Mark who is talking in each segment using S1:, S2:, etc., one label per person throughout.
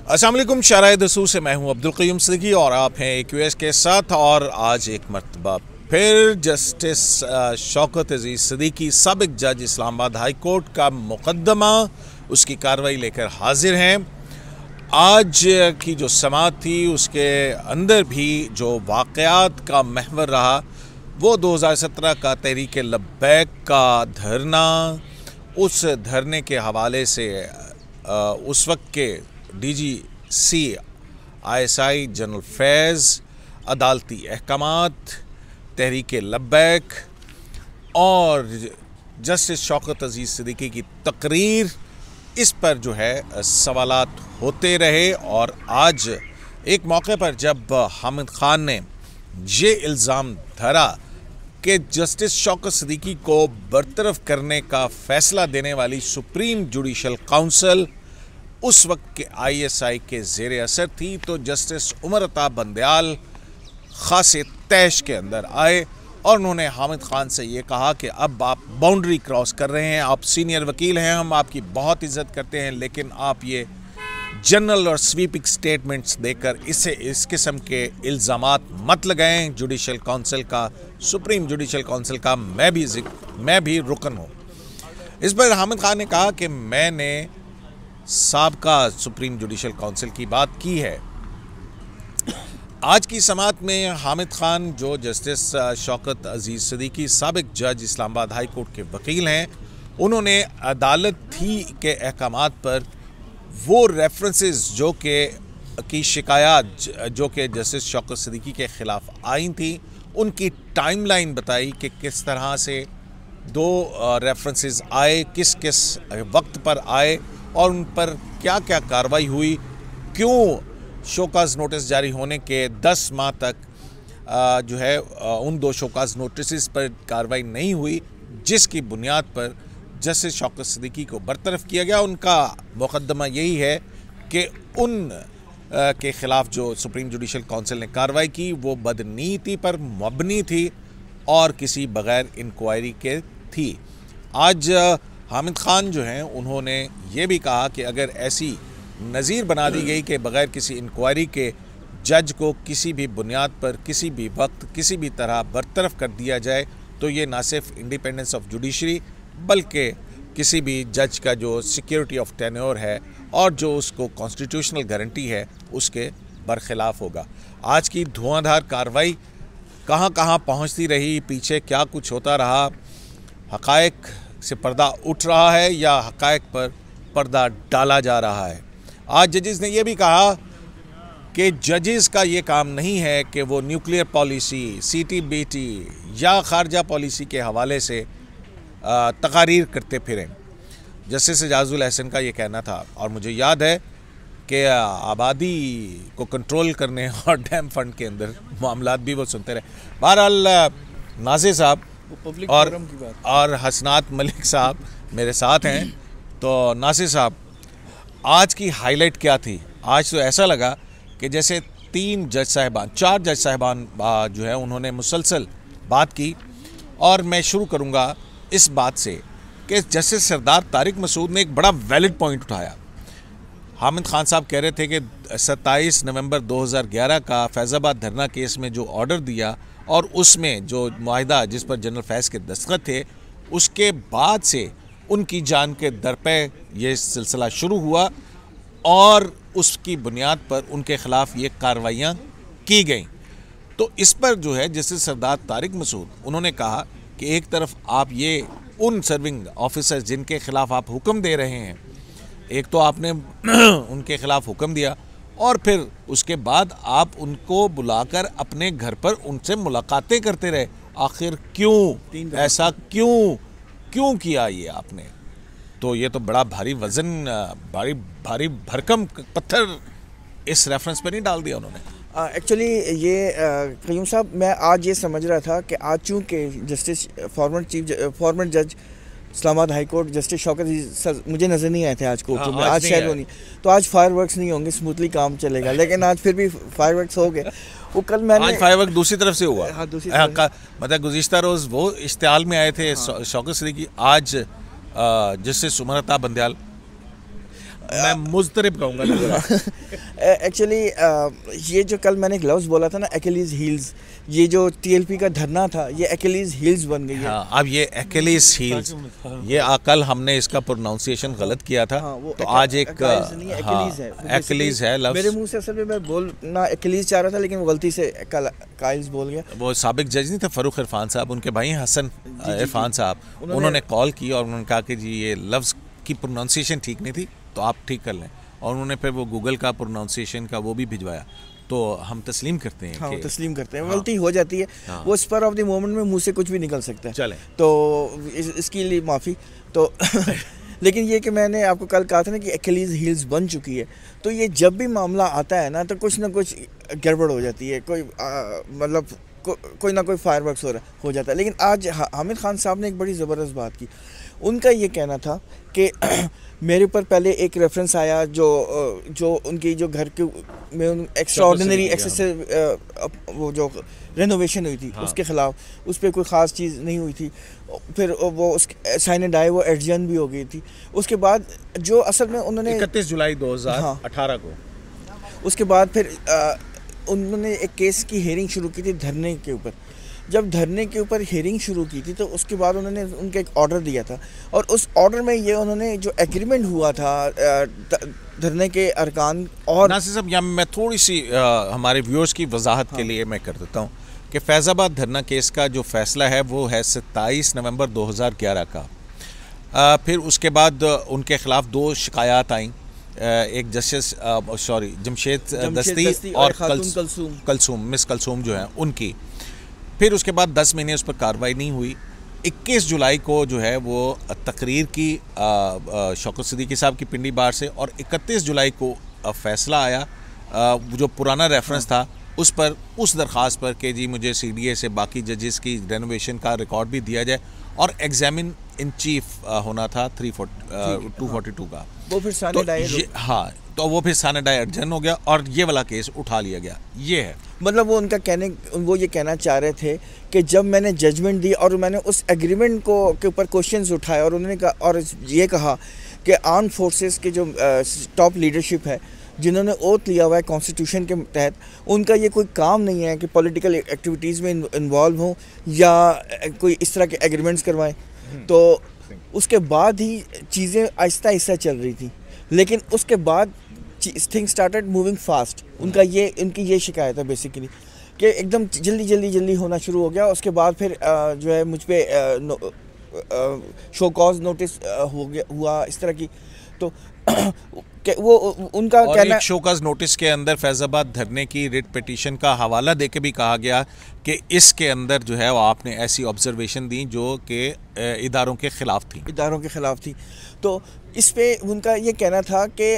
S1: अस्सलाम वालेकुम, शाराए दसूर से मैं हूं अब्दुल क़य्यूम सिद्दीकी और आप हैं AQS के साथ। और आज एक मरतबा फिर जस्टिस शौकत अजीज़ सिद्दीकी साबिक जज इस्लामाबाद हाई कोर्ट का मुकदमा उसकी कार्रवाई लेकर हाजिर हैं। आज की जो समाअत थी उसके अंदर भी जो वाक़यात का महवर रहा वो 2017 का तहरीक लब्बैक का धरना। उस धरने के हवाले से उस वक्त के DGC ISI जनरल फैज़, अदालती अहकामात, तहरीक लब्बैक और जस्टिस शौकत अजीज़ सिद्दीकी की तकरीर, इस पर जो है सवालात होते रहे। और आज एक मौके पर जब हामिद खान ने ये इल्ज़ाम धरा कि जस्टिस शौकत सिद्दीकी को बरतरफ करने का फ़ैसला देने वाली सुप्रीम जुडिशल काउंसिल उस वक्त के ISI के ज़ेर असर थी, तो जस्टिस उमर अता बंदयाल ख़ासे तैश के अंदर आए और उन्होंने हामिद खान से ये कहा कि अब आप बाउंड्री क्रॉस कर रहे हैं, आप सीनियर वकील हैं, हम आपकी बहुत इज़्ज़त करते हैं, लेकिन आप ये जनरल और स्वीपिंग स्टेटमेंट्स देकर इस किस्म के इल्ज़ामात मत लगाएं। जुडिशल काउंसिल का, सुप्रीम जुडिशल काउंसिल का मैं भी रुकन हूँ। इस पर हामिद खान ने कहा कि मैंने साबका सुप्रीम जुडिशल काउंसिल की बात की है। आज की समाअत में हामिद खान जो जस्टिस शौकत अजीज़ सिद्दीकी साबिक जज इस्लामाबाद हाई कोर्ट के वकील हैं, उन्होंने अदालत थी के अहकामात पर वो रेफरेंसेस जो कि शिकायत जो कि जस्टिस शौकत सिद्दीकी के ख़िलाफ़ आई थी, उनकी टाइमलाइन बताई कि किस तरह से दो रेफरेंसेस आए, किस किस वक्त पर आए और उन पर क्या क्या कार्रवाई हुई, क्यों शोकाज़ नोटिस जारी होने के 10 माह तक जो है उन दो शोकाज़ नोटिस पर कार्रवाई नहीं हुई, जिसकी बुनियाद पर जस्टिस शौकत सिद्दीकी को बरतरफ किया गया। उनका मुकदमा यही है कि उन के ख़िलाफ़ जो सुप्रीम जुडिशल काउंसिल ने कार्रवाई की वो बदनीति पर मबनी थी और किसी बग़ैर इंक्वायरी के थी। आज हामिद खान जो हैं उन्होंने ये भी कहा कि अगर ऐसी नज़ीर बना दी गई कि बग़ैर किसी इंक्वायरी के जज को किसी भी बुनियाद पर किसी भी वक्त किसी भी तरह बरतरफ कर दिया जाए, तो ये ना सिर्फ इंडिपेंडेंस ऑफ जुडिशरी बल्कि किसी भी जज का जो सिक्योरिटी ऑफ टेन्योर है और जो उसको कॉन्स्टिट्यूशनल गारंटी है उसके बरखिलाफ़ होगा। आज की धुआंधार कार्रवाई कहाँ कहाँ पहुँचती रही, पीछे क्या कुछ होता रहा, हक़ाइक़ से पर्दा उठ रहा है या हक़ाइक़ पर पर्दा डाला जा रहा है। आज जजेस ने यह भी कहा कि जजेस का ये काम नहीं है कि वो न्यूक्लियर पॉलिसी, CTBT या ख़ारजा पॉलिसी के हवाले से तकारीर करते फिरें। जस्टिस एजाजुल एहसन का ये कहना था और मुझे याद है कि आबादी को कंट्रोल करने और डैम फंड के अंदर मामलात भी वो सुनते रहे। बहरहाल नाज़िर साहब और हसनात मलिक साहब मेरे साथ हैं। तो नासिर साहब, आज की हाईलाइट क्या थी? आज तो ऐसा लगा कि जैसे 4 जज साहिबान जो है उन्होंने मुसलसल बात की। और मैं शुरू करूंगा इस बात से कि जस्टिस सरदार तारिक मसूद ने एक बड़ा वैलिड पॉइंट उठाया। हामिद खान साहब कह रहे थे कि 27 नवंबर 2011 का फैज़ाबाद धरना केस में जो ऑर्डर दिया और उसमें जो मुआहिदा जिस पर जनरल फैज़ के दस्तखत थे, उसके बाद से उनकी जान के दर पे ये सिलसिला शुरू हुआ और उसकी बुनियाद पर उनके ख़िलाफ़ ये कार्रवाइयाँ की गईं। तो इस पर जो है जस्टिस सरदार तारिक मसूद उन्होंने कहा कि एक तरफ आप ये उन सर्विंग ऑफिसर्स जिनके ख़िलाफ़ आप हुक्म दे रहे हैं, एक तो आपने उनके ख़िलाफ़ हुक्म दिया और फिर उसके बाद आप उनको बुलाकर अपने घर पर उनसे मुलाकातें करते रहे। आखिर क्यों ऐसा क्यों किया ये आपने? तो ये तो बड़ा भारी वज़न, भारी भरकम पत्थर इस रेफरेंस पे नहीं डाल दिया उन्होंने।
S2: एक्चुअली ये क़य्यूम साहब, मैं आज ये समझ रहा था कि आज चूँकि जस्टिस फॉर्मर जज Islamabad high court justice Shaukat मुझे नज़र नहीं आए थे आज कोर्ट में, आज शायद वो नहीं, तो आज फायरवर्क्स नहीं होंगे, स्मूथली काम चलेगा। लेकिन आज फिर भी फायरवर्क्स हो गए। वो कल मैंने
S1: आज फायरवर्क दूसरी तरफ से हुआ।
S2: हाँ, दूसरी तरफ।
S1: मतलब गुज़िश्ता रोज़ वो इश्तिहाल में आए थे शौकत सिद्दीकी, आज जस्टिस उमर अता बंदयाल मैं मुज़तरिब कहूँगा।
S2: एक्चुअली ये जो कल मैंने एक लफ्ज़ बोला था ना, एक्यूलीज हील्स, ये जो टीएलपी का धरना था ये एक्यूलीज हील्स बन गई है।
S1: हाँ, अब ये एक्यूलीज हील्स, ये कल हमने इसका प्रोनाउंसिएशन गलत किया था, तो आज एक एक्यूलीज है लफ्ज़।
S2: मेरे मुंह से असल में मैं बोलना एक्यूलीज चाह रहा था, लेकिन वो गलती से काइल्स बोल गया।
S1: वो साबिक जज नहीं थे फ़ारूक इरफान साहब, उनके भाई हसन इरफान साहब, उन्होंने कॉल की और उन्होंने कहा कि जी ये लफ्ज़ की प्रोनाउंसिएशन ठीक नहीं थी तो आप ठीक कर लें, और उन्होंने फिर वो गूगल का प्रोनाउंसिएशन का वो भी भिजवाया, तो हम तस्लीम करते हैं।
S2: हाँ, तस्लीम करते हैं, गलती हो जाती है, वो स्पर ऑफ द मोमेंट में मुंह से कुछ भी निकल सकता है,
S1: चले
S2: तो इसके लिए माफ़ी। तो लेकिन ये कि मैंने आपको कल कहा था ना कि एक्यूलीज हील्स बन चुकी है, तो ये जब भी मामला आता है ना तो कुछ ना कुछ गड़बड़ हो जाती है, कोई मतलब कोई ना कोई फायरवर्क्स हो जाता है। लेकिन आज हामिद खान साहब ने एक बड़ी ज़बरदस्त बात की। उनका ये कहना था कि मेरे ऊपर पहले एक रेफरेंस आया जो उनकी जो घर के में एक्स्ट्राऑर्डिनरी एक्सेसिव वो जो रेनोवेशन हुई थी, हाँ, उसके ख़िलाफ़, उस पर कोई ख़ास चीज़ नहीं हुई थी, फिर वो उसके साइन एंड डाई वो एडजन भी हो गई थी। उसके बाद जो असल में उन्होंने
S1: 31 जुलाई 2018 को,
S2: उसके बाद फिर उन्होंने एक केस की हेयरिंग शुरू की थी धरने के ऊपर। जब धरने के ऊपर हेयरिंग शुरू की थी तो उसके बाद उन्होंने उनका एक ऑर्डर दिया था, और उस ऑर्डर में ये उन्होंने जो एग्रीमेंट हुआ था धरने के अरकान, और
S1: नासिर साहब यहाँ मैं थोड़ी सी हमारे व्यूअर्स की वजाहत के लिए मैं कर देता हूँ कि फैज़ाबाद धरना केस का जो फैसला है वो है 27 नवंबर 2011 का। फिर उसके बाद उनके ख़िलाफ़ 2 शिकायत आईं, एक जस्टिस जमशेद दस्ती और कलसूम मिस कलसूम जो है उनकी। फिर उसके बाद 10 महीने उस पर कार्रवाई नहीं हुई। 21 जुलाई को जो है वो तकरीर की शौकत सिद्दीकी साहब की पिंडी बार से, और 31 जुलाई को फैसला आया जो पुराना रेफरेंस था उस पर, उस दरख्वास्त पर कि जी मुझे सीडीए से बाकी जजेस की रेनोवेशन का रिकॉर्ड भी दिया जाए, और एग्जामिन इन चीफ होना था 242 का,
S2: वो फिर
S1: तो वो फिर साने डाई एडजन हो गया और ये वाला केस उठा लिया गया। ये है
S2: मतलब वो ये कहना चाह रहे थे कि जब मैंने जजमेंट दी और मैंने उस एग्रीमेंट के ऊपर क्वेश्चंस उठाए, और उन्होंने कहा और ये कहा कि आर्म फोर्सेस के जो टॉप लीडरशिप है जिन्होंने ओथ लिया हुआ है कॉन्स्टिट्यूशन के तहत, उनका ये कोई काम नहीं है कि पॉलिटिकल एक्टिविटीज़ में इन्वॉल्व हों या कोई इस तरह के एग्रीमेंट्स करवाएं। तो उसके बाद ही चीज़ें आहिस्ता आहिस्ता चल रही थी, लेकिन उसके बाद थिंग स्टार्टेड मूविंग फास्ट। उनकी ये शिकायत है बेसिकली कि एकदम जल्दी होना शुरू हो गया। उसके बाद फिर जो है मुझ पर शो कॉज नोटिस हुआ इस तरह की, तो वो उनका
S1: और
S2: कहना,
S1: एक शोकॉज नोटिस के अंदर फैज़ाबाद धरने की रिट पिटीशन का हवाला देके भी कहा गया कि इसके अंदर जो है वो आपने ऐसी ऑब्जर्वेशन दी जो कि इदारों के ख़िलाफ़ थी। तो इस पे उनका ये कहना था कि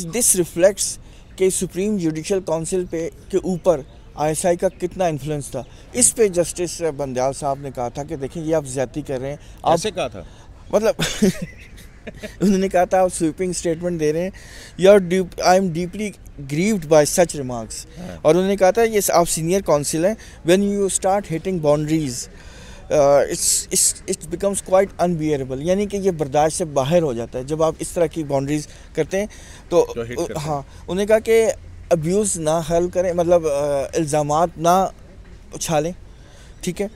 S1: दिस रिफ्लेक्ट्स कि सुप्रीम जुडिशल काउंसिल के ऊपर आईएसआई का कितना इन्फ्लुएंस था। इस पे जस्टिस बंदयाल साहब ने कहा था कि देखिए ये आप ज्यादती कर रहे हैं। ऐसे कहा था
S2: मतलब उन्होंने कहा था आप स्वीपिंग स्टेटमेंट दे रहे हैं, I am deeply grieved by such remarks. और उन्होंने कहा था ये आप सीनियर काउंसिल हैं, when you start hitting boundaries it's becomes quite unbearable, यानी कि ये बर्दाश्त से बाहर हो जाता है जब आप इस तरह की बाउंड्रीज करते हैं। तो हाँ, उन्होंने कहा कि अब्यूज़ ना हल करें, मतलब इल्ज़ामात ना उछालें, ठीक है।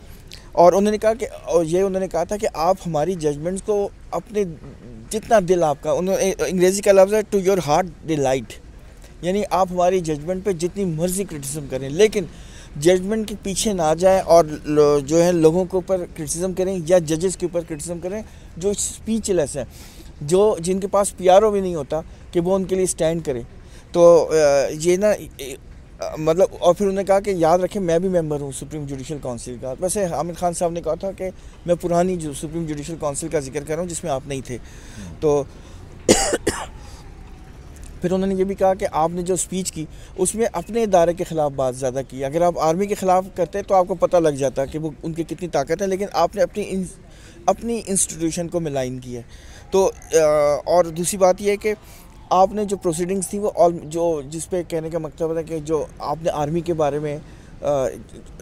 S2: और उन्होंने कहा था कि आप हमारी जजमेंट्स को अपने जितना दिल आपका, उन्होंने अंग्रेज़ी का लफ्ज़ है टू योर हार्ट डिलाइट, यानी आप हमारी जजमेंट पे जितनी मर्जी क्रिटिसिज्म करें, लेकिन जजमेंट के पीछे ना जाएं और जो है लोगों के ऊपर क्रिटिसिज्म करें या जजेस के ऊपर क्रिटिसिज्म करें जो स्पीचलेस हैं, जिनके पास पीआरओ भी नहीं होता कि वो उनके लिए स्टैंड करें। तो ये ना मतलब, और फिर उन्होंने कहा कि याद रखें मैं भी मेंबर हूँ सुप्रीम जुडिशल काउंसिल का। वैसे हामिद खान साहब ने कहा था कि मैं पुरानी सुप्रीम जुडिशल काउंसिल का जिक्र कर रहा हूँ जिसमें आप नहीं थे। तो फिर उन्होंने ये भी कहा कि आपने जो स्पीच की उसमें अपने इदारे के ख़िलाफ़ बात ज़्यादा की। अगर आप आर्मी के ख़िलाफ़ करते तो आपको पता लग जाता कि वो उनकी कितनी ताकत है, लेकिन आपने अपनी इंस्टीट्यूशन को मिलाइन किया। तो और दूसरी बात यह है कि आपने जो प्रोसीडिंग्स थी वो जो जिस पे कहने का मतलब है कि जो आपने आर्मी के बारे में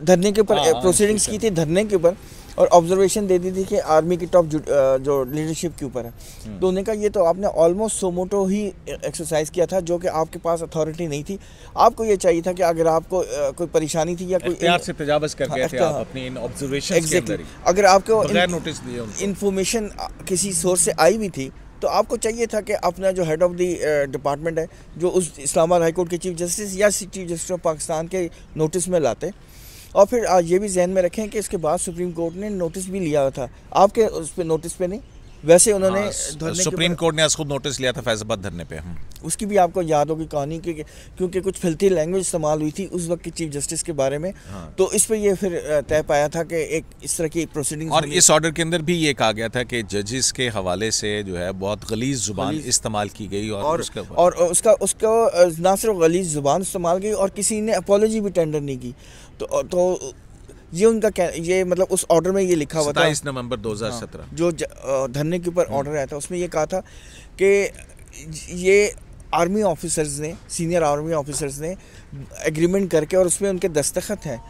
S2: धरने के ऊपर प्रोसीडिंग्स की थी, धरने के ऊपर और ऑब्जर्वेशन दे दी थी कि आर्मी की टॉप जो लीडरशिप के ऊपर है। तो उन्होंने कहा ये तो आपने ऑलमोस्ट सोमोटो ही एक्सरसाइज किया था, जो कि आपके पास अथॉरिटी नहीं थी। आपको ये चाहिए था कि अगर आपको कोई परेशानी थी या कोई
S1: इख्तियार से तजावुज कर गए थे आप अपनी इन ऑब्जर्वेशंस के अंदर ही,
S2: अगर आपको
S1: बगैर नोटिस लिए
S2: इंफॉर्मेशन किसी सोर्स से आई भी थी तो आपको चाहिए था कि अपना जो हेड ऑफ द डिपार्टमेंट है, जो उस इस्लामाबाद हाई कोर्ट के चीफ जस्टिस या चीफ जस्टिस ऑफ पाकिस्तान के नोटिस में लाते। और फिर ये भी जहन में रखें कि इसके बाद सुप्रीम कोर्ट ने नोटिस भी लिया था आपके उस पर, नोटिस पे नहीं, वैसे उन्होंने
S1: सुप्रीम कोर्ट ने आज खुद नोटिस लिया था फैजाबाद धरने पे।
S2: उसकी भी आपको याद होगी कहानी क्योंकि कुछ फिल्थी लैंग्वेज इस्तेमाल हुई थी उस वक्त के चीफ जस्टिस के बारे में। तो इस पे ये फिर तय पाया था कि एक इस तरह की प्रोसीडिंग,
S1: और इस ऑर्डर के अंदर भी ये कहा गया था कि जजेस के हवाले से जो है बहुत गलीज जुबान इस्तेमाल की गई और
S2: उसका ना सिर्फ गलीज जुबान इस्तेमाल की और किसी ने अपॉलॉजी भी टेंडर नहीं की। तो ये उनका ये मतलब उस ऑर्डर में ये लिखा हुआ था
S1: 27 नवंबर 2017
S2: जो धरने के ऊपर ऑर्डर आया था, उसमें ये कहा था कि ये आर्मी ऑफिसर्स ने, सीनियर आर्मी ऑफिसर्स ने एग्रीमेंट करके और उसमें उनके दस्तखत हैं,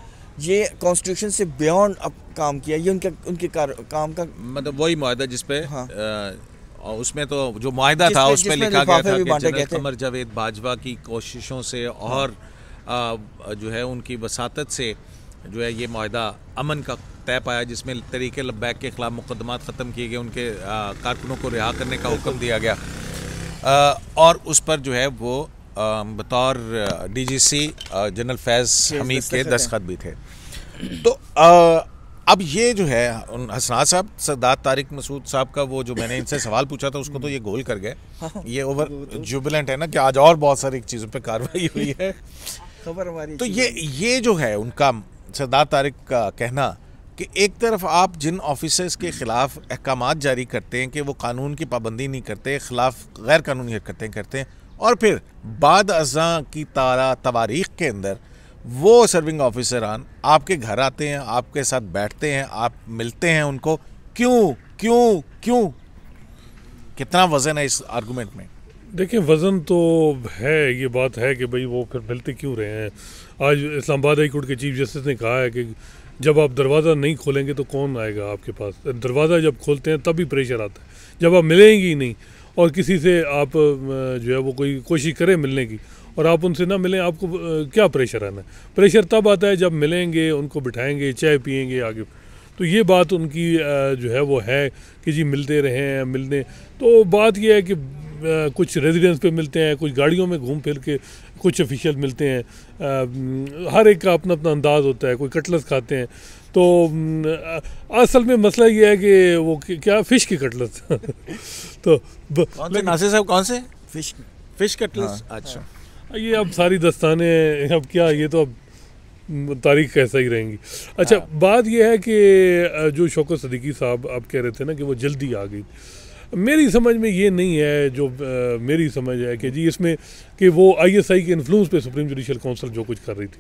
S2: ये कॉन्स्टिट्यूशन से बियॉन्ड अब काम किया। ये उनके काम का मतलब
S1: वही मुआहदा जिसपे उसमें तो जो मुआहदा था उस पर लिखा गया था कि जनरल कमर जावेद बाजवा की कोशिशों से और जो है उनकी वसातत से जो है ये मुआहदा अमन का तय पाया, जिसमें तरीके लब्बैक के खिलाफ मुकदमात ख़त्म किए गए, उनके कारकुनों को रिहा करने का हुक्म दिया गया और उस पर जो है वो बतौर डीजीसी जनरल फैज़ हमीद के दस्तखत भी थे। तो अब ये जो है हसनात साहब, सरदार तारिक मसूद साहब का वो जो मैंने इनसे सवाल पूछा था उसको तो ये गोल कर गए, ये ओवर जुबिलेंट है ना कि आज और बहुत सारी चीज़ों पे कार्रवाई हुई है।
S2: खबर हमारी
S1: तो ये जो है उनका सरदार तारिक का कहना कि एक तरफ आप जिन ऑफिसर्स के ख़िलाफ़ अहकामात जारी करते हैं कि वो कानून की पाबंदी नहीं करते, ख़िलाफ़ गैर कानूनी हरकतें करते हैं, और फिर बाद अज़ा की तवारीख़ के अंदर वो सर्विंग ऑफिसरान आपके घर आते हैं, आपके साथ बैठते हैं, आप मिलते हैं उनको, क्यों क्यों क्यों? कितना वज़न है इस आर्गूमेंट में?
S3: देखिए वज़न तो है, ये बात है कि भाई वो फिर मिलते क्यों रहे हैं। आज इस्लामाबाद हाई कोर्ट के चीफ जस्टिस ने कहा है कि जब आप दरवाज़ा नहीं खोलेंगे तो कौन आएगा आपके पास। दरवाज़ा जब खोलते हैं तभी प्रेशर आता है, जब आप मिलेंगे ही नहीं और किसी से आप जो है वो कोई कोशिश करें मिलने की और आप उनसे ना मिलें, आपको क्या प्रेशर आना है? प्रेशर तब आता है जब मिलेंगे, उनको बिठाएंगे, चाय पियेंगे आगे। तो ये बात उनकी जो है वो है कि जी मिलते रहे हैं, मिलने। तो बात ये है कि कुछ रेजिडेंस पे मिलते हैं, कुछ गाड़ियों में घूम फिर के कुछ ऑफिशियल मिलते हैं, हर एक का अपना अपना अंदाज़ होता है, कोई कटलस खाते हैं। तो असल में मसला ये है कि वो क्या फ़िश की कटलस तो
S1: नासिर साहब कौन से फिश कटलस? अच्छा,
S3: ये अब सारी दस्ताने अब क्या, ये तो अब तारीख कैसा ही रहेंगी। अच्छा, बात यह है कि जो शौकत सदीकी साहब आप कह रहे थे ना कि वो जल्दी आ गई, मेरी समझ में ये नहीं है। जो मेरी समझ है कि जी इसमें कि वो ISI के इन्फ्लुएंस पे सुप्रीम जुडिशल काउंसिल जो कुछ कर रही थी,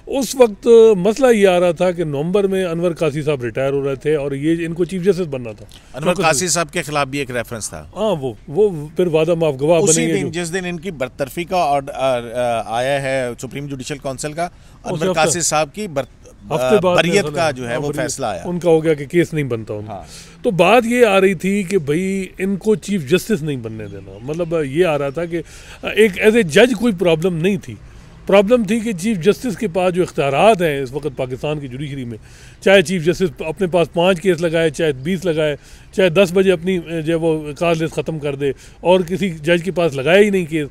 S3: उस वक्त मसला ये आ रहा था कि नवंबर में अनवर कासी साहब रिटायर हो रहे थे और ये इनको चीफ जस्टिस बनना था।
S1: अनवर कासी साहब के खिलाफ भी एक रेफरेंस था।
S3: हाँ, वो फिर वादा माफ गवाह बनेंगे।
S1: जिस दिन इनकी बरतरफी का ऑर्डर आया है सुप्रीम जुडिशल काउंसिल का, अनवर कासी साहब की
S3: हफ्ते बाद
S1: बरियत का जो है वो फैसला आया,
S3: उनका हो गया कि केस नहीं बनता उनका। तो बात ये आ रही थी कि भाई इनको चीफ जस्टिस नहीं बनने देना, मतलब ये आ रहा था कि एक एज ए जज कोई प्रॉब्लम नहीं थी, प्रॉब्लम थी कि चीफ जस्टिस के पास जो इख्तियारात हैं इस वक्त पाकिस्तान की जुडिशरी में, चाहे चीफ जस्टिस अपने पास 5 केस लगाए, चाहे 20 लगाए, चाहे 10 बजे अपनी जो है वो काज लिस्ट ख़त्म कर दे और किसी जज के पास लगाया ही नहीं केस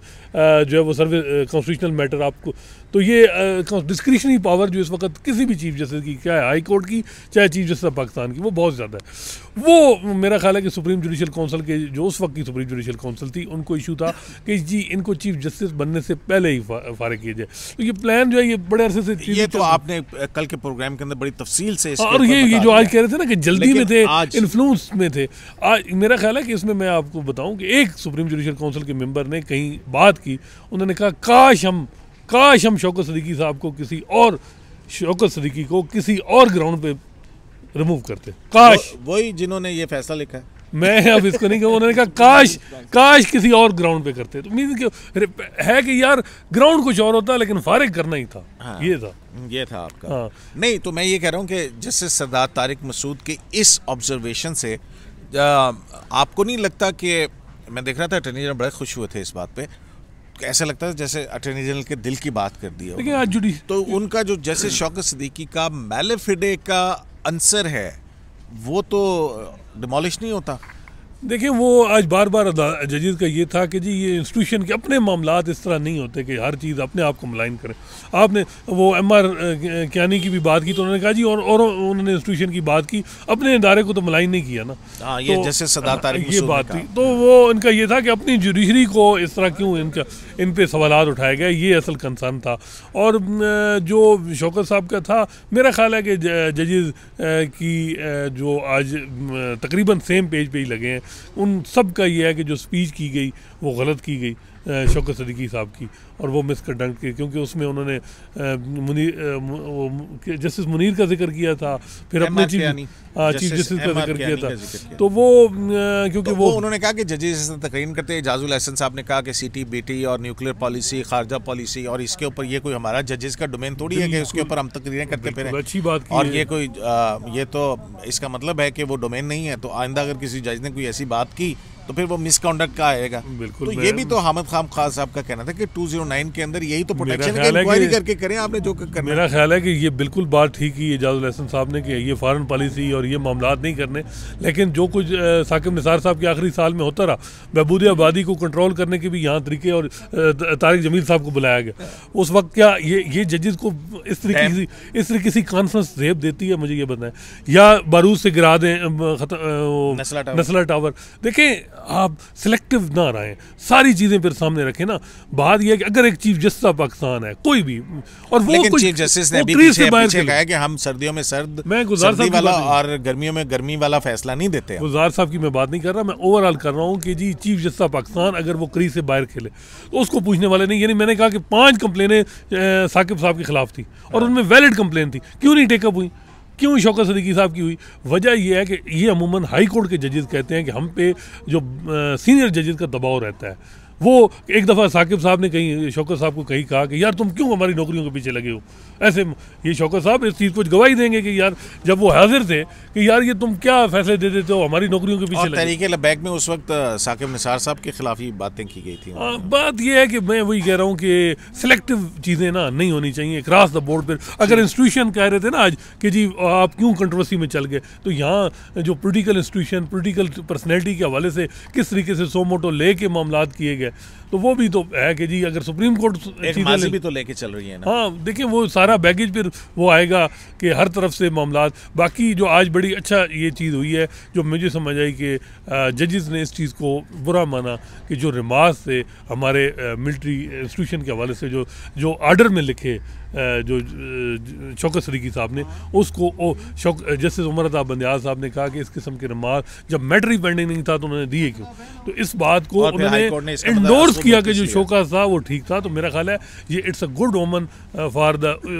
S3: जो है वो सर्विस कॉन्स्टिट्यूशनल मैटर आपको, तो ये डिस्क्रिशनरी पावर जो इस वक्त किसी भी चीफ जस्टिस की, चाहे हाई कोर्ट की चाहे चीफ जस्टिस ऑफ पाकिस्तान की, वो बहुत ज़्यादा है। वो मेरा ख्याल है कि सुप्रीम जुडिशल काउंसिल के जो उस वक्त की सुप्रीम जुडिशल काउंसिल थी, उनको इशू था कि जी इनको चीफ जस्टिस बनने से पहले ही फारिग किया जाए। तो ये प्लान जो है ये बड़े अरसे से,
S1: ये तो आपने कल के प्रोग्राम के अंदर बड़ी तफसील से
S3: और ये जो आज कह रहे थे ना कि जल्दी में थे, इन्फ्लुएंस में थे, आज मेरा ख्याल है कि इसमें मैं आपको बताऊं कि एक सुप्रीम जुडिशल काउंसिल के मेंबर ने कहीं बात की, उन्होंने कहा काश हम शौकत सदीकी साहब को शौकत सदीकी को किसी और ग्राउंड पे रिमूव करते, काश।
S1: वही जिन्होंने ये फैसला लिखा है।
S3: मैं अब इसको नहीं कहूँ, उन्होंने कहा काश किसी और ग्राउंड पे करते, तो मीन है कि यार ग्राउंड कुछ और होता लेकिन फारिग करना ही था। हाँ, ये था आपका। हाँ।
S1: नहीं तो मैं ये कह रहा हूँ कि जैसे सरदार तारिक मसूद के इस ऑब्जर्वेशन से आपको नहीं लगता कि, मैं देख रहा था अटॉर्नी जनरल बड़े खुश हुए थे इस बात पे, ऐसा लगता है जैसे अटॉर्नी जनरल के दिल की बात कर दी है
S3: आज जुड़ी,
S1: तो उनका जो जैसे शौकत सिद्दीकी का मैलेफिडे का आंसर है वो तो डिमोलिश नहीं होता।
S3: देखिए वो आज बार बार जजेस का ये था कि जी ये इंस्टीट्यूशन के अपने मामलात इस तरह नहीं होते कि हर चीज़ अपने आप को मुलायन करें। आपने वो MR कियानी की भी बात की तो उन्होंने कहा जी और उन्होंने इंस्टीट्यूशन की बात की, अपने इदारे को तो मुलायन नहीं किया ना।
S1: हाँ, ये तो जैसे सरदार तारिक
S3: ये बात थी, तो वो इनका ये था कि अपनी जुडिशरी को इस तरह क्यों इन पे सवालात उठाए गए, ये असल कंसर्न था। और जो शौकत साहब का था, मेरा ख्याल है कि जजेस की जो आज तकरीबन सेम पेज पे ही लगे हैं, उन सब का ये है कि जो स्पीच की गई वो गलत की गई शौकत सिद्दीकी साहब की, और वो मिसकंडक्ट की, क्योंकि उसमें उन्होंने जस्टिस मुनीर का जिक्र किया था, फिर अपने चीफ जस्टिस का जिक्र किया था। तो वो क्योंकि वो
S1: उन्होंने कहा कि जजेस तकरीर करते, एजाजुल एहसन साहब ने कहा कि CT BT और न्यूक्लियर पॉलिसी, खारजा पॉलिसी, और इसके ऊपर ये कोई हमारा जजेस का डोमेन थोड़ी है कि उसके ऊपर हम तकरीरें करते फिरें।
S3: अच्छी बात।
S1: और ये कोई ये तो इसका मतलब है कि वो डोमेन नहीं है, तो आइंदा अगर किसी जज ने कोई ऐसी बात की तो फिर वो मिसकंडक्ट का आएगा।
S3: बिल्कुल।
S1: तो ये भी तो हामिद खान साहब का कहना था कि 209 के अंदर यही तो प्रोटेक्शन की इंक्वायरी करके करें, आपने जो करना।
S3: मेरा ख्याल है कि ये बिल्कुल बात ठीक ही एजाजुल एहसन साहब ने कि ये फॉरेन पॉलिसी और ये मामलात नहीं करने, लेकिन जो कुछ साकिब निसार साहब के आखिरी साल में होता रहा, बहबूद आबादी को कंट्रोल करने के भी यहाँ तरीके, और तारिक जमील साहब को बुलाया गया उस वक्त, क्या ये जजेस को इस तरीके की कॉन्फ्रेंस जेब देती है, मुझे ये बताएं, या बारूद से गिरा दें नस्ला टावर। देखें आप सिलेक्टिव ना रहें, सारी चीजें फिर सामने रखें ना। बात यह है कि अगर एक चीफ जस्टिस पाकिस्तान है कोई भी, और वो
S1: लेकिन चीफ जस्टिस ने भी पीछे कहा है कि हम सर्दियों में सर्दी वाला और गर्मियों में गर्मी वाला फैसला नहीं देते।
S3: गुलजार साहब की मैं बात नहीं कर रहा, मैं ओवरऑल कर रहा हूँ कि जी चीफ जस्टिस पाकिस्तान अगर वो क्रीज से बाहर खेले तो उसको पूछने वाले नहीं। यानी मैंने कहा कि 5 कंप्लेनें साकिब साहब के खिलाफ थी और उनमें वैलिड कंप्लेन थी, क्यों नहीं टेकअप हुई, क्यों शौकत सिद्दीकी साहब की हुई? वजह यह है कि ये अमूमन हाई कोर्ट के जजेस कहते हैं कि हम पे जो सीनियर जजेस का दबाव रहता है। वो एक दफ़ा साकिब साहब ने कहीं शौकत साहब को कहीं कहा कि यार तुम क्यों हमारी नौकरियों के पीछे लगे हो। ऐसे ये शौकत साहब इस चीज़ को गवाही देंगे कि यार जब वो हाजिर थे कि यार ये तुम क्या फैसले दे देते हो, हमारी नौकरियों के पीछे लगे।
S1: तहरीक लबैक में उस वक्त साकिब निसार साहब के खिलाफ ही बातें की गई थी।
S3: बात ये है कि मैं वही कह रहा हूँ कि सिलेक्टिव चीज़ें ना नहीं होनी चाहिए क्रॉस द बोर्ड पर। अगर इंस्टीट्यूशन कह रहे थे ना आज कि जी आप क्यों कंट्रोवर्सी में चल गए, तो यहाँ जो पोलिटिकल इंस्टीट्यूशन पोलिटिकल पर्सनैलिटी के हवाले से किस तरीके से सो मोटो ले के मामलात किए गए, तो वो भी तो है कि जी अगर सुप्रीम कोर्ट
S1: चीज़ें भी तो लेके चल रही है ना।
S3: हाँ देखिए वो सारा बैगेज फिर वो आएगा कि हर तरफ से मामलात। बाकी जो आज बड़ी अच्छा ये चीज़ हुई है जो मुझे समझ आई कि जजेस ने इस चीज़ को बुरा माना कि जो रिमार्क्स थे हमारे मिलिट्री इंस्टीट्यूशन के हवाले से जो ऑर्डर में लिखे जो शौकत सिद्दीकी साहब ने उसको जस्टिस उमर अता बंदियाल साहब ने कहा कि इस किस्म के रिमार्क जब मैटर ही पेंडिंग नहीं था तो उन्होंने दिए क्यों। तो इस बात को उन्होंने इंडोर्स किया कि जो शौकत था वो ठीक था। तो मेरा ख्याल है ये इट्स अ गुड ओमन फॉर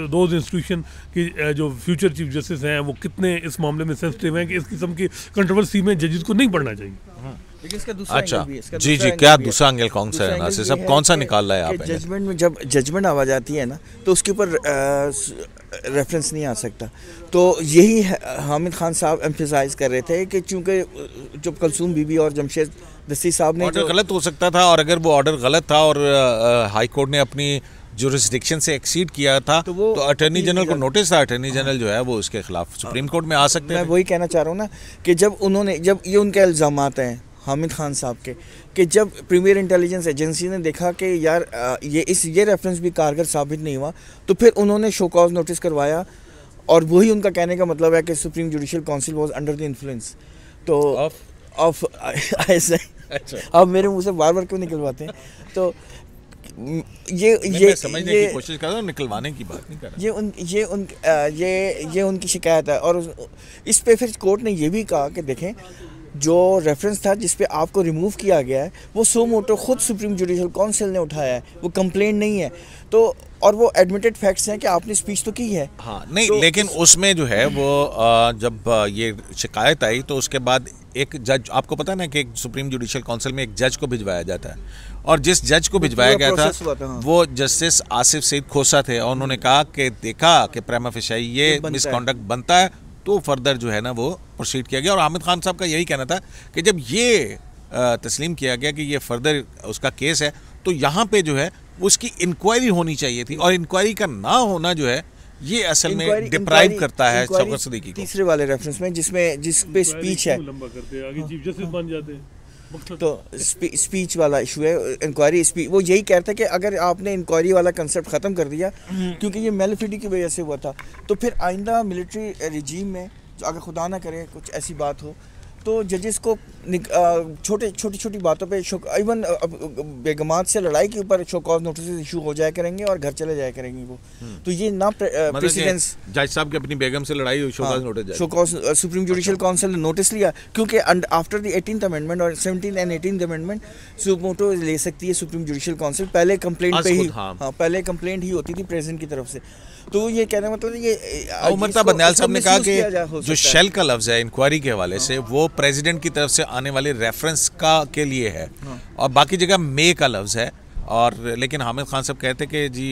S3: दोज इंस्टीट्यूशन की जो फ्यूचर चीफ जस्टिस हैं वो कितने इस मामले में सेंसिटिव हैं कि इस किस्म की कंट्रोवर्सी में जजेस को नहीं पढ़ना चाहिए।
S1: अच्छा जी क्या दूसरा एंगल कौन सा है? नासिर साहब कौन सा निकाल रहा है आप?
S2: जजमेंट में जब जजमेंट आवाज आती है ना तो उसके ऊपर रेफरेंस नहीं आ सकता। तो यही हामिद खान साहब एम्फसाइज कर रहे थे कि चूंकि जब कलसूम बीबी और जमशेद दस्ती साहब ने
S1: ऑर्डर गलत हो सकता था, और अगर वो ऑर्डर गलत था और हाई कोर्ट ने अपनी जुरिस्डिक्शन से एक्सीड किया था तो अटॉर्नी जनरल को नोटिस था, अटॉर्नी जनरल जो है वो उसके खिलाफ सुप्रीम कोर्ट में आ सकते हैं।
S2: मैं वही कहना चाह रहा हूँ ना कि जब ये उनके इल्ज़ामात हैं हामिद खान साहब के कि जब प्रीमियर इंटेलिजेंस एजेंसी ने देखा कि यार ये रेफरेंस भी कारगर साबित नहीं हुआ तो फिर उन्होंने शो कॉज नोटिस करवाया। और वही उनका कहने का मतलब है कि supreme judicial council was under the influence तो ऑफ ऐसे। अब मेरे मुंह से बार बार क्यों निकलवाते हैं? तो ये
S1: समझने की कोशिश कर रहा हूं, निकलवाने की बात नहीं कर रहा।
S2: ये उनकी शिकायत है। और इस पे फिर कोर्ट ने ये भी कहा कि देखें जो रेफरेंस था जिस पे आपको रिमूव किया गया है वो सो मोटो खुद सुप्रीम जुडिशियल काउंसिल ने उठाया है, वो कंप्लेंट नहीं है। तो और वो एडमिटेड फैक्ट्स हैं कि आपने स्पीच तो की है।
S1: हाँ नहीं तो लेकिन उसमें जो है वो जब ये शिकायत आई तो उसके बाद एक जज, आपको पता है ना कि एक सुप्रीम जुडिशल काउंसिल में एक जज को भिजवाया जाता है, और जिस जज को भिजवाया गया था वो जस्टिस आसिफ सईद खोसा थे, और उन्होंने कहा कि देखा कि प्रेमा फेशाई ये मिसकॉन्डक्ट बनता है तो फर्दर जो है ना वो प्रोसीड किया गया। और हामिद खान साहब का यही कहना था कि जब ये तस्लीम किया गया कि ये फर्दर उसका केस है तो यहाँ पे जो है उसकी इंक्वायरी होनी चाहिए थी, और इंक्वायरी का ना होना जो है ये असल में डिप्राइव करता है शौकत सिद्दीकी को।
S2: तीसरे वाले रेफरेंस में जिस पे स्पीच है,
S3: आगे चीफ जस्टिस बन जाते हैं,
S2: तो स्पीच वाला इशू है, इंक्वायरी स्पीच। वो यही कहता है कि अगर आपने इंक्वायरी वाला कंसेप्ट ख़त्म कर दिया क्योंकि ये मेलिफिडी की वजह से हुआ था, तो फिर आइंदा मिलिट्री रिजीम में अगर खुदा ना करे कुछ ऐसी बात हो तो जजेस को छोटी छोटी बातों पे इवन बेगमात से लड़ाई के ऊपर शो कॉज नोटिस इशू हो जाया करेंगे और घर चले जाया करेंगे वो। तो ये ना प्रेसिडेंस
S1: जज साहब की अपनी बेगम से लड़ाई हुई, show
S2: cause supreme judicial council ने नोटिस लिया क्योंकि आफ्टर द 18th अमेंडमेंट और 17th and 18th amendment suo motu ले सकती है सुप्रीम जुडिशल काउंसिल। पहले कंप्लेंट पे ही पहले कंप्लेंट ही होती थी प्रेसिडेंट की तरफ से। तो ये कहना मतलब ये
S1: उमरता बंदयाल साहब ने कहा कि जो शेल का लफ्ज़ है इंक्वायरी के हवाले से वो प्रेसिडेंट की तरफ से आने वाले रेफरेंस का के लिए है, और बाकी जगह मे का लफ्ज़ है। और लेकिन हामिद खान साहब कहते कि जी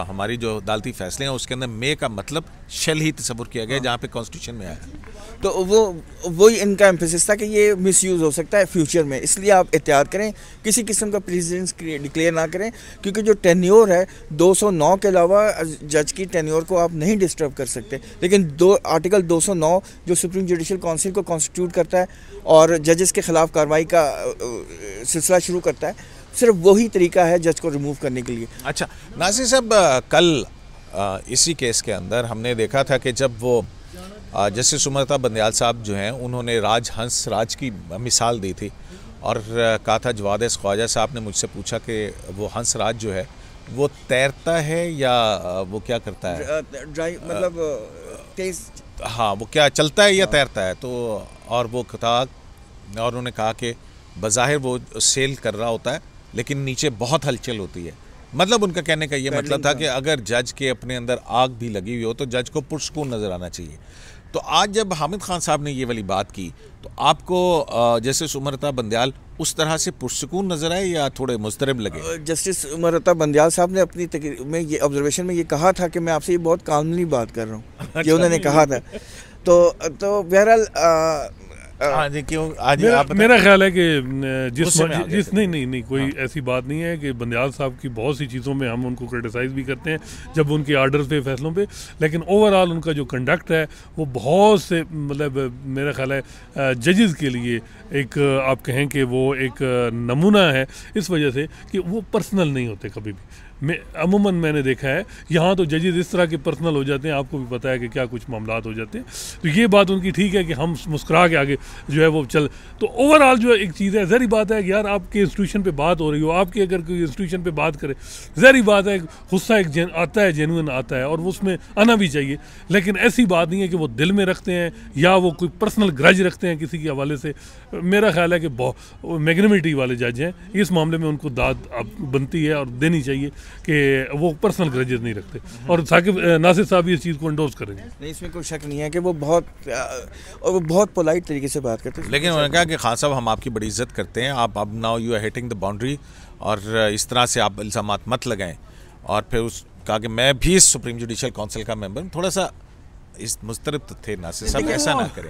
S1: हमारी जो अदालती फैसले हैं उसके अंदर मे का मतलब शेल ही तस्वुर किया गया जहाँ पे कॉन्स्टिट्यूशन में आया है।
S2: तो वो इनका एम्फेसिस था कि ये मिसयूज़ हो सकता है फ्यूचर में, इसलिए आप एहतियात करें, किसी किस्म का प्रेसिडेंस डिक्लेयर ना करें, क्योंकि जो टेन्योर है 209 के अलावा जज की टेन्योर को आप नहीं डिस्टर्ब कर सकते। लेकिन आर्टिकल 209 जो सुप्रीम जुडिशल काउंसिल को कॉन्स्टिट्यूट करता है और जजेस के खिलाफ कार्रवाई का सिलसिला शुरू करता है, सिर्फ वही तरीका है जज को रिमूव करने के लिए।
S1: अच्छा नासिर साहब, कल इसी केस के अंदर हमने देखा था कि जब वो जस्टिस उमरता बंदयाल साहब जो हैं उन्होंने हंस राज की मिसाल दी थी, और कहा था जवाद ख्वाजा साहब ने मुझसे पूछा कि वो हंस राज जो है वो तैरता है या वो क्या करता है,
S2: मतलब तेज,
S1: हाँ वो क्या चलता है या तैरता है। तो और वो था, और उन्होंने कहा कि बज़ाहिर वो सेल कर रहा होता है लेकिन नीचे बहुत हलचल होती है। मतलब उनका कहने का ये मतलब था कि अगर जज के अपने अंदर आग भी लगी हुई हो तो जज को पुरस्कून नज़र आना चाहिए। तो आज जब हामिद खान साहब ने ये वाली बात की तो आपको जस्टिस उमरता बंदयाल उस तरह से पुरस्कून नजर आए या थोड़े मुस्तरब लगे?
S2: जस्टिस उमरता बंदयाल साहब ने अपनी तकरीर में ये ऑब्जर्वेशन में ये कहा था कि मैं आपसे ये बहुत कामली बात कर रहा हूँ, ये उन्होंने कहा था। तो बहरहाल
S3: क्यों आज मेरा ख्याल है कि जिस नहीं कोई ऐसी बात नहीं है कि बंदयाल साहब की बहुत सी चीज़ों में हम उनको क्रिटिसाइज़ भी करते हैं जब उनके आर्डर्स पे फैसलों पे, लेकिन ओवरऑल उनका जो कंडक्ट है वो बहुत से मतलब मेरा ख्याल है जजेस के लिए एक आप कहें कि वो एक नमूना है, इस वजह से कि वो पर्सनल नहीं होते कभी भी। अमूमन मैंने देखा है यहाँ तो जजेस इस तरह के पर्सनल हो जाते हैं, आपको भी पता है कि क्या कुछ मामलात हो जाते हैं। तो ये बात उनकी ठीक है कि हम मुस्कुरा के आगे जो है वो चल, तो ओवरऑल जो एक चीज़ है, ज़हरी बात है कि यार आपके इंस्टीट्यूशन पे बात हो रही हो, आपके अगर कोई इंस्टीट्यूशन पे बात करे, ज़हरी बात है गुस्सा एक आता है, जेन्युइन आता है और उसमें आना भी चाहिए, लेकिन ऐसी बात नहीं है कि वो दिल में रखते हैं या वो कोई पर्सनल ग्रज रखते हैं किसी के हवाले से। मेरा ख्याल है कि मैग्नेमिटी वाले जज हैं, इस मामले में उनको दाद बनती है और देनी चाहिए कि वो पर्सनल ग्रजेस नहीं रखते, और साकिब नासिर साहब भी इस चीज़ को एंडोर्स करेंगे।
S2: नहीं, इसमें कोई शक नहीं है कि वो बहुत पोलाइट तरीके से बात करते हैं।
S1: लेकिन उन्होंने कहा कि खान साहब हम आपकी बड़ी इज्जत करते हैं, आप अब now you are hitting the boundary, और इस तरह से आप इल्ज़ामात मत लगाएं। और फिर कहा कि मैं भी सुप्रीम जुडिशल काउंसिल का मेंबर हूँ, थोड़ा सा इस मुस्तरब थे नासिर साहब, ऐसा ना करें।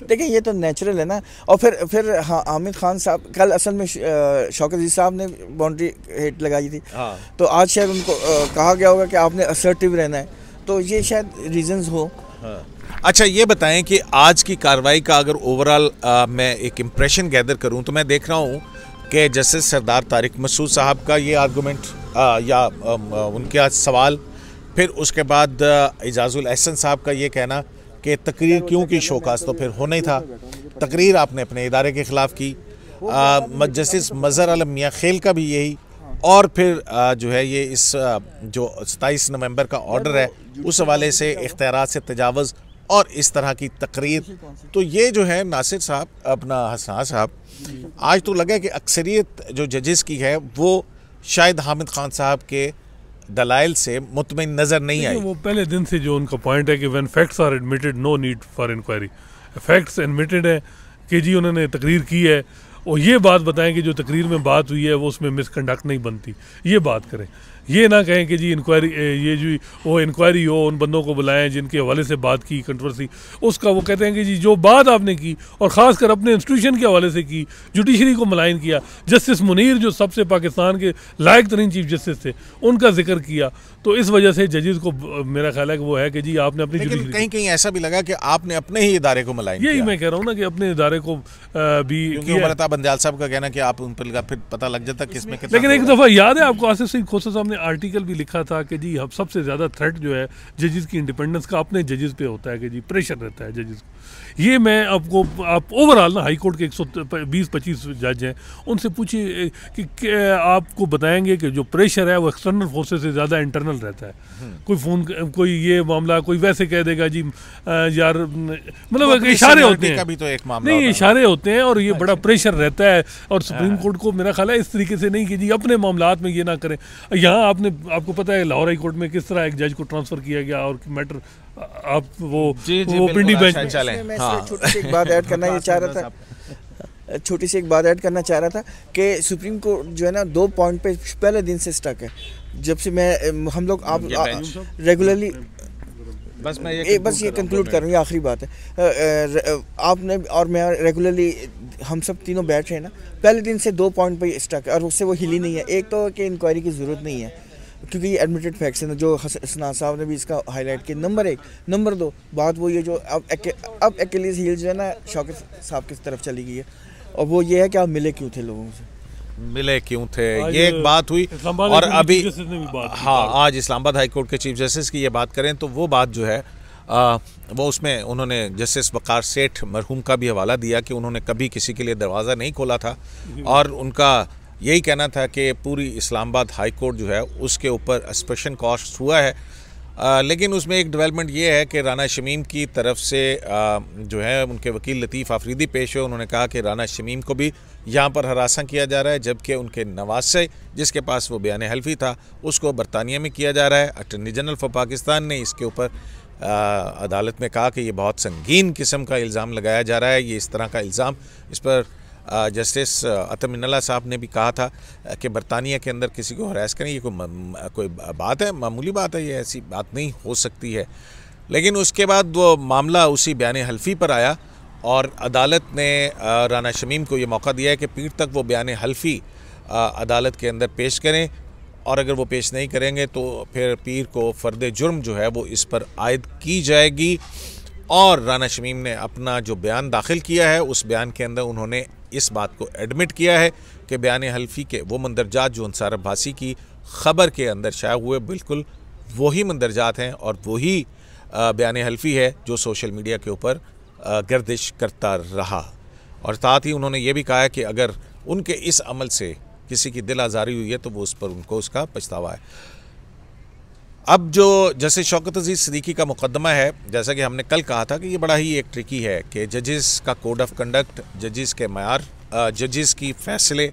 S2: देखिए ये तो नेचुरल है ना। और फिर हाँ, हामिद खान साहब कल असल में शौकत अजीज साहब ने बाउंड्री हिट लगाई थी, तो आज शायद उनको कहा गया होगा कि आपने असर्टिव रहना है, तो ये शायद रीजंस हो।
S1: अच्छा ये बताएं कि आज की कार्रवाई का अगर ओवरऑल मैं एक इम्प्रेशन गैदर करूं तो मैं देख रहा हूं कि जस्टिस सरदार तारिक मसूद साहब का ये आर्गूमेंट या उनका सवाल, फिर उसके बाद इजाजुल एहसन साहब का ये कहना कि तकरीर क्यों की शोकास, तो फिर होना ही था, तकरीर आपने अपने इदारे के ख़िलाफ़ की। जस्टिस मज़हर आलम मियां खेल का भी यही, और फिर जो है ये इस जो 27 नवंबर का ऑर्डर है उस हवाले से इख्तियारात से तजावज़ और इस तरह की तकरीर। तो ये जो है नासिर साहब, अपना हसन साहब, आज तो लगा कि अक्सरियत जो जजेस की है वो शायद हामिद खान साहब के दलाइल से मुतमईन नज़र नहीं आई।
S3: वो पहले दिन से जो उनका पॉइंट है कि when facts are admitted no need for inquiry, facts admitted है, कि जी उन्होंने तकरीर की है, और ये बात बताएं कि जो तकरीर में बात हुई है वो उसमें मिसकंडक्ट नहीं बनती, ये बात करें। ये ना कहें कि जी इंक्वायरी, ये जो वो इंक्वायरी हो, उन बंदों को बुलाएं जिनके हवाले से बात की कंट्रोवर्सी, उसका वो कहते हैं कि जी जो बात आपने की और ख़ासकर अपने इंस्टीट्यूशन के हवाले से की, जुडिशरी को मलाइन किया, जस्टिस मुनीर जो सबसे पाकिस्तान के लायक तरीन चीफ जस्टिस थे उनका जिक्र किया, तो इस वजह से जजेस को मेरा ख्याल है कि वो है कि जी आपने अपनी
S1: लेकिन कहीं कहीं ऐसा भी लगा कि आपने अपने ही इदारे को मलाइन किया।
S3: यही मैं कह रहा हूँ ना कि अपने इदारे को भी,
S1: क्योंकि उमरता बंदयाल साहब का कहना कि आप उन पर फिर पता लग जाता किसमें कितना।
S3: लेकिन एक दफ़ा याद है आपको, आसिफ सिंह खोसा साहब ने आर्टिकल भी लिखा था कि जी हम सबसे ज़्यादा थ्रेट जो है जजेस की इंडिपेंडेंस का अपने जजेस पे होता है, कि जी प्रेशर रहता है जजेस को। ये मैं आपको, आप ओवरऑल ना हाई कोर्ट के 120-25 जज हैं, उनसे पूछिए कि आपको बताएंगे कि जो प्रेशर है वो एक्सटर्नल फोर्सेस से ज़्यादा इंटरनल रहता है। कोई फ़ोन, कोई ये मामला, कोई वैसे कह देगा जी यार, मतलब इशारे होते हैं,
S1: भी तो एक मामला
S3: नहीं इशारे होते हैं, और ये बड़ा प्रेशर रहता है। और सुप्रीम कोर्ट को मेरा ख्याल है इस तरीके से नहीं कि जी अपने मामलात में ये ना करें। यहाँ आपको पता है लाहौर हाई कोर्ट में किस तरह एक जज को ट्रांसफ़र किया गया, और मैटर आप वो पिंडी बेंच में
S1: चलें।
S2: छोटी सी एक बात ऐड करना ये चाह रहा था, छोटी सी एक बात ऐड करना चाह रहा था कि सुप्रीम कोर्ट जो है ना 2 पॉइंट पे पहले दिन से स्टक है। जब से हम लोग आप रेगुलरली, बस ये कंक्लूड कर रहा हूँ, ये आखिरी बात है। आपने और मैं रेगुलरली हम सब तीनों बैठ रहे हैं ना, पहले दिन से 2 पॉइंट पे स्टक है और उससे वो हिली नहीं है। एक तो कि इंक्वायरी की ज़रूरत नहीं है क्योंकि ये एडमिटेड फैक्ट्स हैं, जो हसनान साहब ने भी इसका हाईलाइट किया। नंबर 1, नंबर 2 बात वो ये जो अब एक्चुअली हील जो है ना शौकत साहब की तरफ चली गई है, और वो ये है कि आप मिले क्यों थे लोगों से,
S1: मिले क्यों थे, ये एक बात हुई। और अभी हाँ, आज इस्लामाबाद हाई कोर्ट के चीफ जस्टिस की ये बात करें तो वो बात जो है वो उसमें उन्होंने जस्टिस वकार सेठ मरहूम का भी हवाला दिया कि उन्होंने कभी किसी के लिए दरवाज़ा नहीं खोला था, और उनका यही कहना था कि पूरी इस्लामाबाद हाई कोर्ट जो है उसके ऊपर एक्सप्रेशन कॉस्ट हुआ है। लेकिन उसमें एक डेवलपमेंट ये है कि राना शमीम की तरफ से जो है उनके वकील लतीफ़ आफरीदी पेश हुए। उन्होंने कहा कि राना शमीम को भी यहाँ पर हरासा किया जा रहा है, जबकि उनके नवासे जिसके पास वो बयान हल्फी था उसको बरतानिया में किया जा रहा है। अटॉर्नी जनरल फॉर पाकिस्तान ने इसके ऊपर अदालत में कहा कि ये बहुत संगीन किस्म का इल्ज़ाम लगाया जा रहा है। ये इस तरह का इल्ज़ाम, इस पर जस्टिस अता मिनल्ला साहब ने भी कहा था कि बरतानिया के अंदर किसी को हरास करें, ये कोई बात है, मामूली बात है, ये ऐसी बात नहीं हो सकती है। लेकिन उसके बाद वो मामला उसी बयान हल्फी पर आया और अदालत ने राना शमीम को ये मौका दिया है कि पीर तक वो बयान हल्फी अदालत के अंदर पेश करें, और अगर वो पेश नहीं करेंगे तो फिर पीर को फ़र्द जुर्म जो है वो इस पर आयद की जाएगी। और राना शमीम ने अपना जो बयान दाखिल किया है उस बयान के अंदर उन्होंने इस बात को एडमिट किया है कि बयान हल्फी के वो मंदरजात जो अंसार अब्बासी की ख़बर के अंदर शाया हुए बिल्कुल वही मंदरजात हैं और वही बयान हल्फी है जो सोशल मीडिया के ऊपर गर्दिश करता रहा। और साथ ही उन्होंने ये भी कहा है कि अगर उनके इस अमल से किसी की दिल आज़ारी हुई है तो वो उस पर उनको उसका पछतावा है। अब जो जैसे शौकत अजीज़ सिद्दीकी का मुकदमा है, जैसा कि हमने कल कहा था कि ये बड़ा ही एक ट्रिकी है कि जजेस का कोड ऑफ कंडक्ट, जजेस के मयार, जजेस की फ़ैसले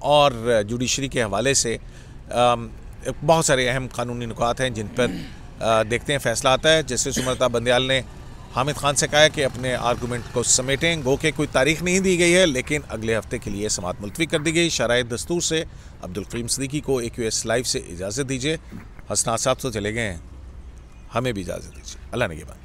S1: और जुडिशरी के हवाले से बहुत सारे अहम कानूनी नुकात हैं जिन पर देखते हैं फ़ैसला आता है। जस्टिस उमरता बंदयाल ने हामिद खान से कहा है कि अपने आर्गूमेंट को समेटें, गो के कोई तारीख नहीं दी गई है लेकिन अगले हफ्ते के लिए समाअत मुलतवी कर दी गई। शराए दस्तूर से अब्दुल करीम सिद्दीकी को AQS लाइव से इजाज़त दीजिए। हसनान साहब तो चले गए हैं, हमें भी इजाज़त दीजिए। अल्लाह निगहबान।